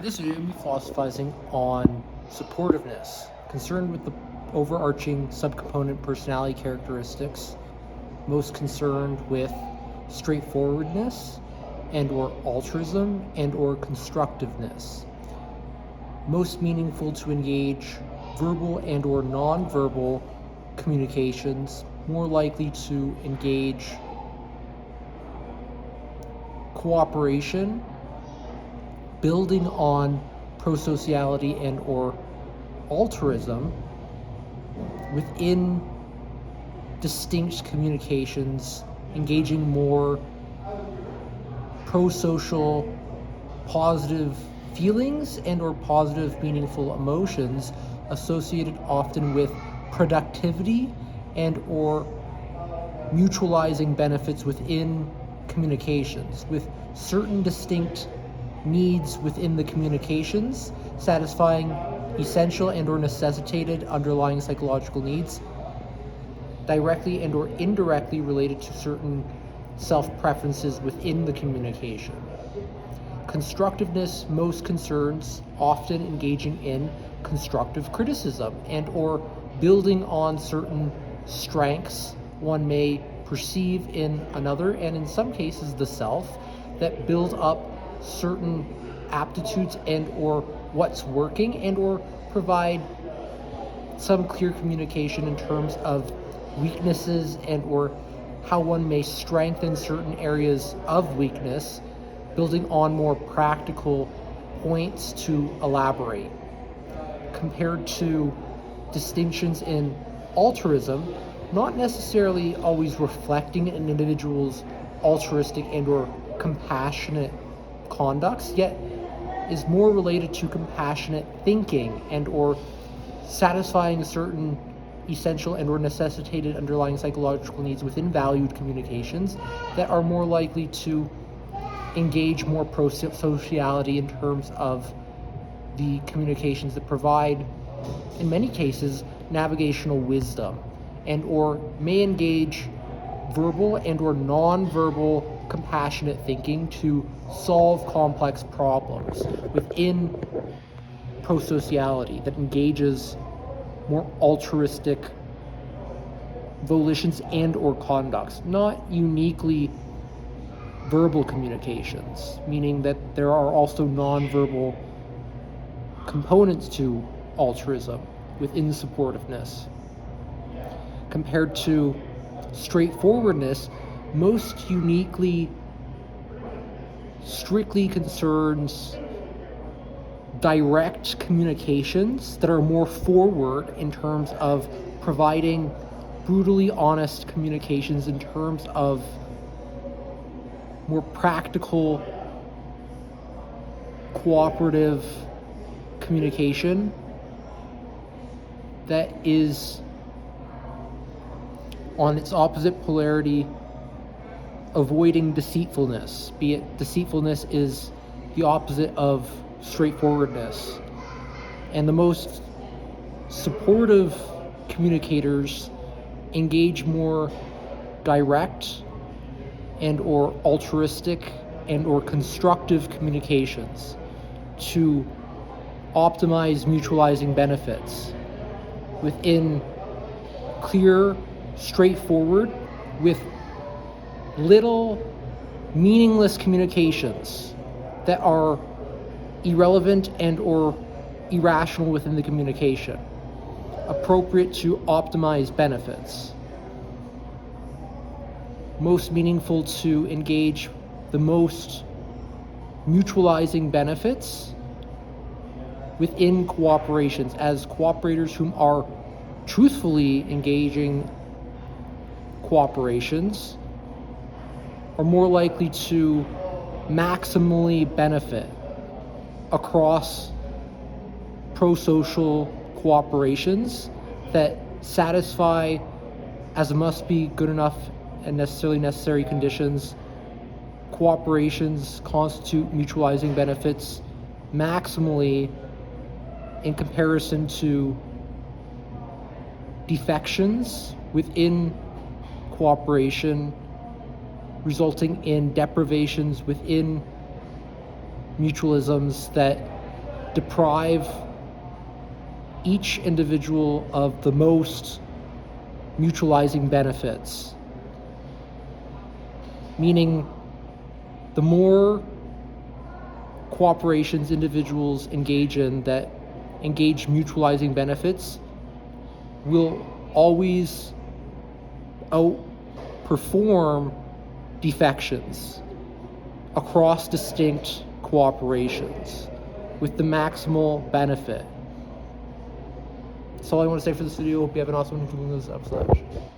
This video will be philosophizing on supportiveness, concerned with the overarching subcomponent personality characteristics, most concerned with straightforwardness and/or altruism and/or constructiveness, most meaningful to engage verbal and/or nonverbal communications, more likely to engage cooperation, building on prosociality and or altruism within distinct communications, engaging more prosocial positive feelings and or positive meaningful emotions associated often with productivity and or mutualizing benefits within communications, with certain distinct needs within the communications, satisfying essential and or necessitated underlying psychological needs, directly and or indirectly related to certain self-preferences within the communication. Constructiveness most concerns often engaging in constructive criticism and or building on certain strengths one may perceive in another, and in some cases the self, that build up certain aptitudes and or what's working and or provide some clear communication in terms of weaknesses and or how one may strengthen certain areas of weakness, building on more practical points to elaborate. Compared to distinctions in altruism, not necessarily always reflecting an individual's altruistic and or compassionate conducts, yet is more related to compassionate thinking and or satisfying certain essential and or necessitated underlying psychological needs within valued communications that are more likely to engage more prosociality in terms of the communications that provide, in many cases, navigational wisdom and or may engage verbal and or non-verbal compassionate thinking to solve complex problems within prosociality that engages more altruistic volitions and or conducts, not uniquely verbal communications, meaning that there are also non-verbal components to altruism within supportiveness. Compared to straightforwardness, most uniquely strictly concerns direct communications that are more forward in terms of providing brutally honest communications in terms of more practical cooperative communication that is on its opposite polarity, avoiding deceitfulness, be it deceitfulness is the opposite of straightforwardness. And the most supportive communicators engage more direct and or altruistic and or constructive communications to optimize mutualizing benefits within clear, straightforward, with little meaningless communications that are irrelevant and or irrational within the communication, appropriate to optimize benefits, most meaningful to engage the most mutualizing benefits within cooperations, as cooperators whom are truthfully engaging cooperations are more likely to maximally benefit across prosocial cooperations that satisfy, as must be good enough and necessarily necessary conditions, cooperations constitute mutualizing benefits maximally in comparison to defections within cooperation, resulting in deprivations within mutualisms that deprive each individual of the most mutualizing benefits. Meaning, the more cooperations individuals engage in that engage mutualizing benefits will always outperform defections across distinct cooperations with the maximal benefit. That's all I want to say for this video. Hope you have an awesome one concluding this episode.